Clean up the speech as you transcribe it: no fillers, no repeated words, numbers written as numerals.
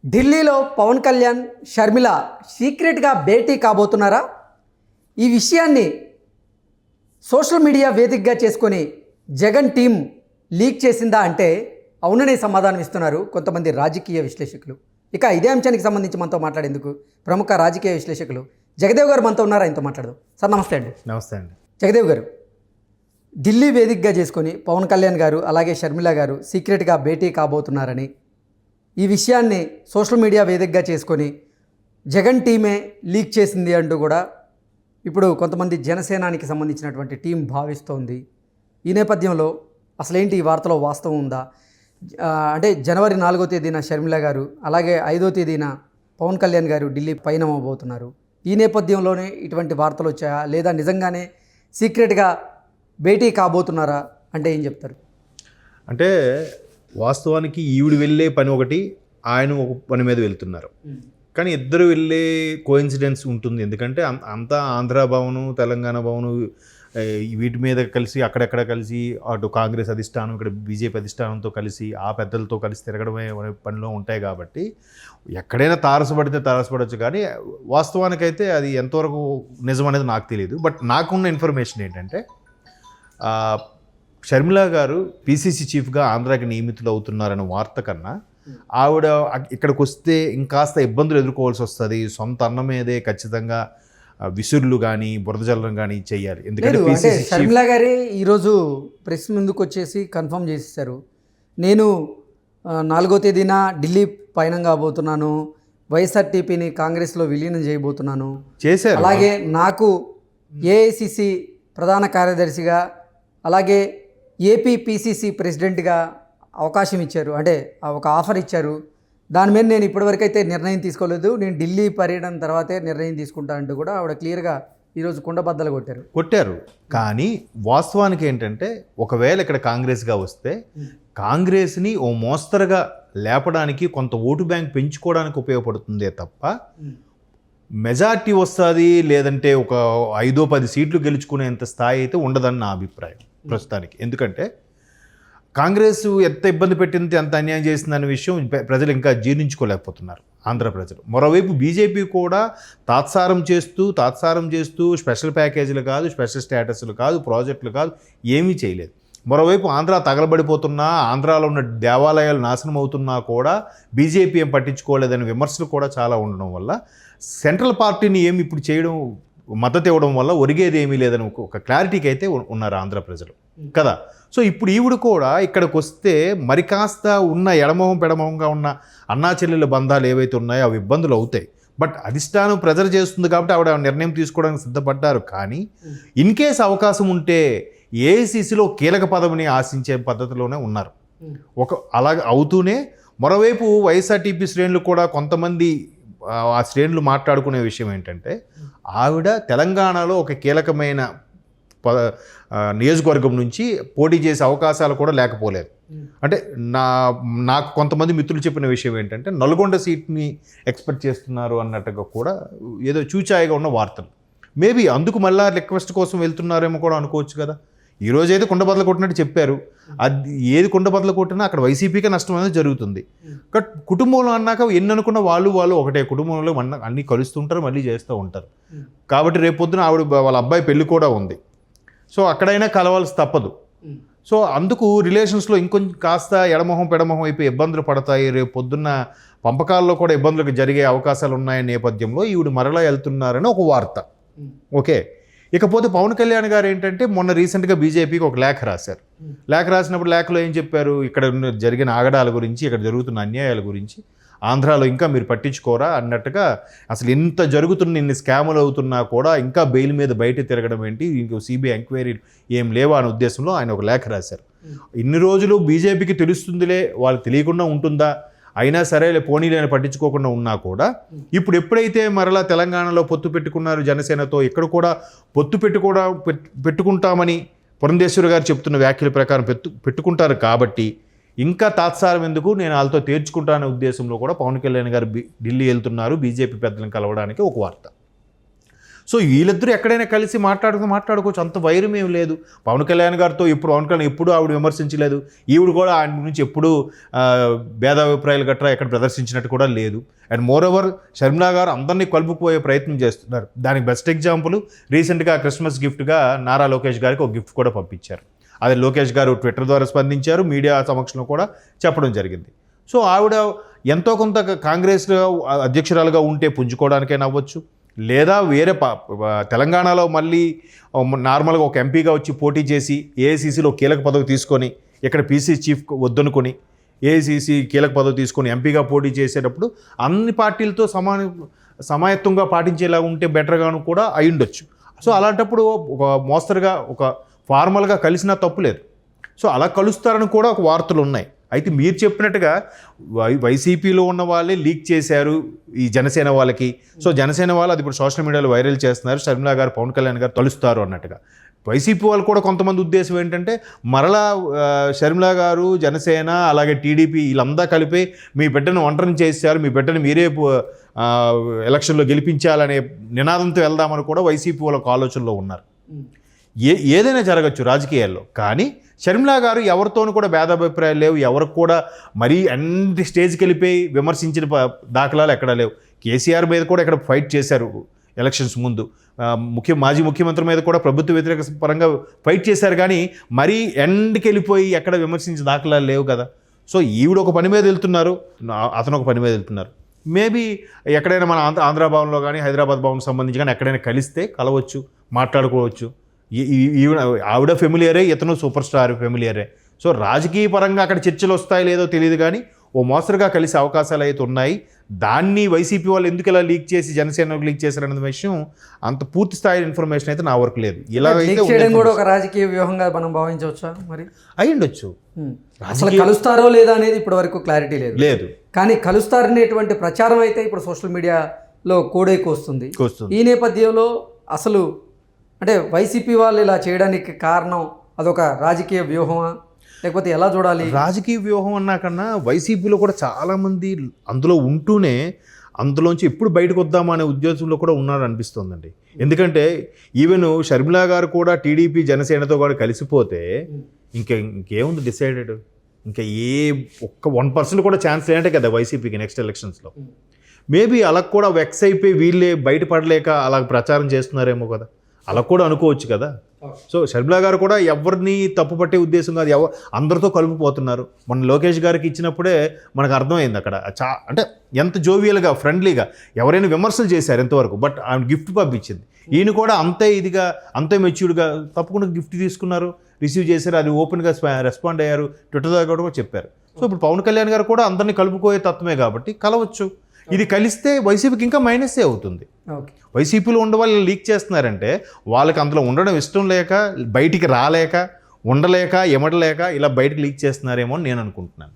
ఢిల్లీలో పవన్ కళ్యాణ్ షర్మిల సీక్రెట్గా భేటీ కాబోతున్నారా? ఈ విషయాన్ని సోషల్ మీడియా వేదికగా చేసుకొని జగన్ టీం లీక్ చేసిందా అంటే అవుననే సమాధానం ఇస్తున్నారు కొంతమంది రాజకీయ విశ్లేషకులు. ఇక ఇదే అంశానికి సంబంధించి మనతో మాట్లాడేందుకు ప్రముఖ రాజకీయ విశ్లేషకులు జగదేవ్ గారు మనతో ఉన్నారు. ఆయనతో మాట్లాడదాం. సార్ నమస్తే అండి. నమస్తే అండి. జగదేవ్ గారు, ఢిల్లీ వేదికగా చేసుకొని పవన్ కళ్యాణ్ గారు అలాగే షర్మిల గారు సీక్రెట్గా భేటీ కాబోతున్నారని, ఈ విషయాన్ని సోషల్ మీడియా వేదికగా చేసుకొని జగన్ టీమే లీక్ చేసింది అంటూ కూడా ఇప్పుడు కొంతమంది జనసేనానికి సంబంధించినటువంటి టీం భావిస్తోంది. ఈ నేపథ్యంలో అసలేంటి ఈ వార్తలో వాస్తవం ఉందా? అంటే జనవరి 4వ తేదీన షర్మిల గారు అలాగే 5వ తేదీన పవన్ కళ్యాణ్ గారు ఢిల్లీ పయనమవబోతున్నారు. ఈ నేపథ్యంలోనే ఇటువంటి వార్తలు వచ్చాయా, లేదా నిజంగానే సీక్రెట్గా భేటీ కాబోతున్నారా అంటే ఏం చెప్తారు? అంటే వాస్తవానికి ఈవిడ వెళ్ళే పని ఒకటి, ఆయన ఒక పని మీద వెళ్తున్నారు. కానీ ఇద్దరు వెళ్ళే కోఇన్సిడెన్స్ ఉంటుంది. ఎందుకంటే అంతా ఆంధ్ర భవను, తెలంగాణ భవను వీటి మీద కలిసి అక్కడెక్కడ కలిసి అటు కాంగ్రెస్ అధిష్టానం, ఇక్కడ బీజేపీ అధిష్టానంతో కలిసి ఆ పెద్దలతో కలిసి తిరగడమే పనిలో ఉంటాయి. కాబట్టి ఎక్కడైనా తారసపడవచ్చు. కానీ వాస్తవానికైతే అది ఎంతవరకు నిజం అనేది నాకు తెలియదు. బట్ నాకున్న ఇన్ఫర్మేషన్ ఏంటంటే షర్మిల గారు పీసీసీ చీఫ్గా ఆంధ్రాకి నియమితులు అవుతున్నారనే వార్త కన్నా ఆవిడ ఇక్కడికి వస్తే ఇంకాస్త ఇబ్బందులు ఎదుర్కోవాల్సి వస్తుంది. సొంత అన్న మీదే ఖచ్చితంగా విసురులు కానీ బురద జల్లడం కానీ చేయాలి. ఎందుకంటే షర్మిల గారే ఈరోజు ప్రెస్ ముందుకు వచ్చేసి కన్ఫర్మ్ చేసేసారు, నేను 4వ తేదీన ఢిల్లీ పయనం కాబోతున్నాను, వైఎస్ఆర్టీపీని కాంగ్రెస్లో విలీనం చేయబోతున్నాను చేశారు. అలాగే నాకు ఏఐసిసి ప్రధాన కార్యదర్శిగా అలాగే ఏపీ పీసీసీ ప్రెసిడెంట్గా అవకాశం ఇచ్చారు, అంటే ఒక ఆఫర్ ఇచ్చారు. దాని మీద నేను ఇప్పటివరకు అయితే నిర్ణయం తీసుకోలేదు, నేను ఢిల్లీ పర్యటన తర్వాతే నిర్ణయం తీసుకుంటా అంటూ కూడా ఆవిడ క్లియర్గా ఈరోజు కుండబద్దలు కొట్టారు. కానీ వాస్తవానికి ఏంటంటే ఒకవేళ ఇక్కడ కాంగ్రెస్గా వస్తే కాంగ్రెస్ని ఓ మోస్తరుగా లేపడానికి, కొంత ఓటు బ్యాంక్ పెంచుకోవడానికి ఉపయోగపడుతుందే తప్ప మెజార్టీ వస్తుంది లేదంటే ఒక 5-10 సీట్లు గెలుచుకునేంత స్థాయి అయితే ఉండదని నా అభిప్రాయం ప్రస్తుతానికి. ఎందుకంటే కాంగ్రెస్ ఎంత ఇబ్బంది పెట్టింది, ఎంత అన్యాయం చేసిందనే విషయం ప్రజలు ఇంకా జీర్ణించుకోలేకపోతున్నారు ఆంధ్ర ప్రజలు. మరోవైపు బీజేపీ కూడా తాత్సారం చేస్తూ స్పెషల్ ప్యాకేజీలు కాదు, స్పెషల్ స్టేటస్లు కాదు, ప్రాజెక్టులు కాదు, ఏమీ చేయలేదు. మరోవైపు ఆంధ్ర తగలబడిపోతున్నా, ఆంధ్రాలో ఉన్న దేవాలయాలు నాశనం అవుతున్నా కూడా బీజేపీ ఏం పట్టించుకోలేదనే విమర్శలు కూడా చాలా ఉండడం వల్ల సెంట్రల్ పార్టీని ఏమి ఇప్పుడు చేయడం, మద్దతు ఇవ్వడం వల్ల ఒరిగేది ఏమీ లేదని ఒక క్లారిటీకి అయితే ఉన్నారు ఆంధ్ర ప్రజలు కదా. సో ఇప్పుడు ఈవిడ కూడా ఇక్కడికి వస్తే మరి కాస్త ఉన్న ఎడమొహం పెడమొహంగా ఉన్న అన్నా చెల్లెల బంధాలు ఏవైతే ఉన్నాయో అవి ఇబ్బందులు అవుతాయి. బట్ అధిష్టానం ప్రెజర్ చేస్తుంది కాబట్టి ఆవిడ నిర్ణయం తీసుకోవడానికి సిద్ధపడ్డారు. కానీ ఇన్ కేస్ అవకాశం ఉంటే ఏఐసిసిలో కీలక పదవిని ఆశించే పద్ధతిలోనే ఉన్నారు. అలాగ అవుతూనే మరోవైపు వైఎస్ఆర్టీపీ శ్రేణులు కూడా కొంతమంది ఆ శ్రేణులు మాట్లాడుకునే విషయం ఏంటంటే ఆవిడ తెలంగాణలో ఒక కీలకమైన నియోజకవర్గం నుంచి పోటీ చేసే అవకాశాలు కూడా లేకపోలేదు. అంటే నాకు కొంతమంది మిత్రులు చెప్పిన విషయం ఏంటంటే నల్గొండ సీట్ని ఎక్స్పెక్ట్ చేస్తున్నారు అన్నట్టుగా కూడా ఏదో చూచాయిగా ఉన్న వార్తలు. మేబీ అందుకు మళ్ళీ రిక్వెస్ట్ కోసం వెళ్తున్నారేమో కూడా అనుకోవచ్చు కదా. ఈరోజు అయితే కుండబద్దలు కొట్టినట్టు చెప్పారు. అది ఏది కుండబద్దలు కొట్టినా అక్కడ వైసీపీకే నష్టం అనేది జరుగుతుంది. బట్ కుటుంబంలో అన్నాక ఎన్ని అనుకున్న వాళ్ళు ఒకటే కుటుంబంలో అన్నీ కలుస్తుంటారు, మళ్ళీ చేస్తూ ఉంటారు. కాబట్టి రేపొద్దున ఆవిడ వాళ్ళ అబ్బాయి పెళ్ళి కూడా ఉంది. సో అక్కడైనా కలవాల్సి తప్పదు. సో అందుకు రిలేషన్స్లో ఇంకొంచెం కాస్త ఎడమొహం పెడమొహం అయిపోయి ఇబ్బందులు పడతాయి. రేపు పొద్దున్న పంపకాల్లో కూడా ఇబ్బందులకు జరిగే అవకాశాలు ఉన్నాయనే నేపథ్యంలో ఈవిడ మరలా వెళ్తున్నారని ఒక వార్త. ఓకే, ఇకపోతే పవన్ కళ్యాణ్ గారు ఏంటంటే మొన్న రీసెంట్గా బీజేపీకి ఒక లేఖ రాశారు. లేఖ రాసినప్పుడు లేఖలో ఏం చెప్పారు, ఇక్కడ జరిగిన ఆగడాల గురించి, ఇక్కడ జరుగుతున్న అన్యాయాల గురించి ఆంధ్రాలో ఇంకా మీరు పట్టించుకోరా అన్నట్టుగా, అసలు ఇంత జరుగుతున్న ఇన్ని స్కాములు అవుతున్నా కూడా ఇంకా బెయిల్ మీద బయట తిరగడం ఏంటి, ఇంకో సిబిఐ ఎంక్వైరీ ఏం లేవా అనే ఉద్దేశంలో ఆయన ఒక లేఖ రాశారు. ఇన్ని రోజులు బీజేపీకి తెలుస్తుందిలే, వాళ్ళకి తెలియకుండా ఉంటుందా, అయినా సరే పోనీలేని పట్టించుకోకుండా ఉన్నా కూడా ఇప్పుడు ఎప్పుడైతే మరలా తెలంగాణలో పొత్తు పెట్టుకున్నారు జనసేనతో, ఇక్కడ కూడా పొత్తు పెట్టుకుంటామని పురంధేశ్వరి గారు చెప్తున్న వ్యాఖ్యల ప్రకారం పెట్టుకుంటారు. కాబట్టి ఇంకా తాత్సారం ఎందుకు, నేను వాళ్ళతో తేర్చుకుంటానే ఉద్దేశంలో కూడా పవన్ కళ్యాణ్ గారు ఢిల్లీ వెళ్తున్నారు బీజేపీ పెద్దలను కలవడానికి ఒక వార్త. సో వీళ్ళిద్దరూ ఎక్కడైనా కలిసి మాట్లాడుకోవచ్చు, అంత వైరం ఏం లేదు. పవన్ కళ్యాణ్ గారితో పవన్ కళ్యాణ్ ఎప్పుడు ఆవిడ విమర్శించలేదు, ఈవిడ కూడా ఆయన గురించి ఎప్పుడు భేదాభిప్రాయాలు గట్రా ఎక్కడ ప్రదర్శించినట్టు కూడా లేదు. అండ్ మోర్ ఓవర్ షర్మిలా గారు అందరినీ కలుపుకుపోయే ప్రయత్నం చేస్తున్నారు. దానికి బెస్ట్ ఎగ్జాంపుల్ రీసెంట్గా క్రిస్మస్ గిఫ్ట్గా నారా లోకేష్ గారికి ఒక గిఫ్ట్ కూడా పంపించారు. అది లోకేష్ గారు ట్విట్టర్ ద్వారా స్పందించారు, మీడియా సమక్షంలో కూడా చెప్పడం జరిగింది. సో ఆవిడ ఎంతో కొంత కాంగ్రెస్ అధ్యక్షురాలుగా ఉంటే పుంజుకోవడానికైనా అవ్వచ్చు, లేదా వేరే తెలంగాణలో మళ్ళీ నార్మల్గా ఒక ఎంపీగా వచ్చి పోటీ చేసి ఏఐసీసీలో కీలక పదవి తీసుకొని ఇక్కడ పీసీ చీఫ్ వద్దనుకొని ఏఐసీసీ కీలక పదవి తీసుకొని ఎంపీగా పోటీ చేసేటప్పుడు అన్ని పార్టీలతో సమాయత్తంగా పాటించేలా ఉంటే బెటర్గాను కూడా అయి ఉండొచ్చు. సో అలాంటప్పుడు ఒక మోస్తరుగా ఒక ఫార్మల్గా కలిసినా తప్పులేదు. సో అలా కలుస్తారని కూడా ఒక వార్తలు ఉన్నాయి. అయితే మీరు చెప్పినట్టుగా వైసీపీలో ఉన్న వాళ్ళే లీక్ చేశారు ఈ జనసేన వాళ్ళకి. సో జనసేన వాళ్ళు అది ఇప్పుడు సోషల్ మీడియాలో వైరల్ చేస్తున్నారు, షర్మిలా గారు పవన్ కళ్యాణ్ గారు తలుస్తారు అన్నట్టుగా. వైసీపీ వాళ్ళు కూడా కొంతమంది ఉద్దేశం ఏంటంటే మరలా షర్మిలా గారు జనసేన అలాగే టీడీపీ వీళ్ళంతా కలిపి మీ బిడ్డను ఒంటరిని చేశారు, మీ బిడ్డను మీరే ఎలక్షన్లో గెలిపించాలనే నినాదంతో వెళ్దామని కూడా వైసీపీ వాళ్ళకు ఆలోచనలో ఉన్నారు. ఏదైనా జరగచ్చు రాజకీయాల్లో, కానీ షర్మిలా గారు ఎవరితోనూ కూడా భేదాభిప్రాయాలు లేవు, ఎవరికి కూడా మరీ అన్ని స్టేజ్కి వెళ్ళిపోయి విమర్శించిన దాఖలాలు ఎక్కడా లేవు. కేసీఆర్ మీద కూడా ఇక్కడ ఫైట్ చేశారు ఎలక్షన్స్ ముందు, మాజీ ముఖ్యమంత్రి మీద కూడా ప్రభుత్వ వ్యతిరేక పరంగా ఫైట్ చేశారు, కానీ మరీ ఎండ్కి వెళ్ళిపోయి ఎక్కడ విమర్శించిన దాఖలాలు లేవు కదా. సో ఈవిడ ఒక పని మీద వెళ్తున్నారు, అతను ఒక పని మీద వెళ్తున్నారు. మేబీ ఎక్కడైనా మన ఆంధ్ర భవన్లో కానీ హైదరాబాద్ భవన్ సంబంధించి కానీ ఎక్కడైనా కలిస్తే కలవచ్చు, మాట్లాడుకోవచ్చు. ఆవిడ ఫెమిలియరే, ఇతను సూపర్ స్టార్ ఫెమిలియరే. సో రాజకీయ పరంగా అక్కడ చర్చలు వస్తాయి లేదో తెలియదు, కానీ ఓ మోస్తరుగా కలిసే అవకాశాలు అయితే ఉన్నాయి. దాన్ని వైసీపీ వాళ్ళు ఎందుకు ఇలా లీక్ చేసి జనసేనకు లీక్ చేశారనే విషయం అంత పూర్తి స్థాయి ఇన్ఫర్మేషన్ అయితే నా వరకు లేదు. ఇలా కూడా ఒక రాజకీయ వ్యూహంగా మనం భావించవచ్చా? మరి అయ్యుండొచ్చు. అసలు కలుస్తారో లేదా అనేది ఇప్పటి వరకు క్లారిటీ లేదు, కానీ కలుస్తారనేటువంటి ప్రచారం అయితే ఇప్పుడు సోషల్ మీడియాలో వస్తుంది. ఈ నేపథ్యంలో అసలు అంటే వైసీపీ వాళ్ళు ఇలా చేయడానికి కారణం అదొక రాజకీయ వ్యూహమా, లేకపోతే ఎలా చూడాలి? రాజకీయ వ్యూహం అన్నా కన్నా వైసీపీలో కూడా చాలామంది అందులో ఉంటూనే అందులోంచి ఎప్పుడు బయటకు వద్దామనే ఉద్దేశంలో కూడా ఉన్నారని అనిపిస్తుందండి. ఎందుకంటే ఈవెన్ షర్మిలా గారు కూడా టీడీపీ జనసేనతో కూడా కలిసిపోతే ఇంకేముంది డిసైడెడ్, ఇంకా ఒక్క 1% కూడా ఛాన్స్ లేదంటే కదా వైసీపీకి నెక్స్ట్ ఎలక్షన్స్లో. మేబీ అలా కూడా వెక్స్ అయిపోయి వీళ్ళే బయటపడలేక అలా ప్రచారం చేస్తున్నారేమో కదా, అలా కూడా అనుకోవచ్చు కదా. సో షర్మిలా గారు కూడా ఎవరిని తప్పు పట్టే ఉద్దేశం కాదు, అందరితో కలుపుపోతున్నారు. మన లోకేష్ గారికి ఇచ్చినప్పుడే మనకు అర్థమైంది అక్కడ అంటే ఎంత జోవియల్గా ఫ్రెండ్లీగా ఎవరైనా విమర్శలు చేశారు ఎంతవరకు, బట్ ఆమె గిఫ్ట్ పంపించింది. ఈయన కూడా అంతే ఇదిగా అంతే మెచ్యూర్డ్గా తప్పకుండా గిఫ్ట్ తీసుకున్నారు, రిసీవ్ చేశారు, అది ఓపెన్గా రెస్పాండ్ అయ్యారు, ట్విట్టర్ ద్వారా కూడా చెప్పారు. సో ఇప్పుడు పవన్ కళ్యాణ్ గారు కూడా అందరినీ కలుపుకోయే తత్వమే కాబట్టి కలవచ్చు. ఇది కలిస్తే వైసీపీకి ఇంకా మైనస్సే అవుతుంది. వైసీపీలో ఉండే వాళ్ళు లీక్ చేస్తున్నారంటే వాళ్ళకి అందులో ఉండడం ఇష్టం లేక, బయటికి రాలేక, ఉండలేక, ఎమడలేక ఇలా బయటికి లీక్ చేస్తున్నారేమో అని నేను అనుకుంటున్నాను.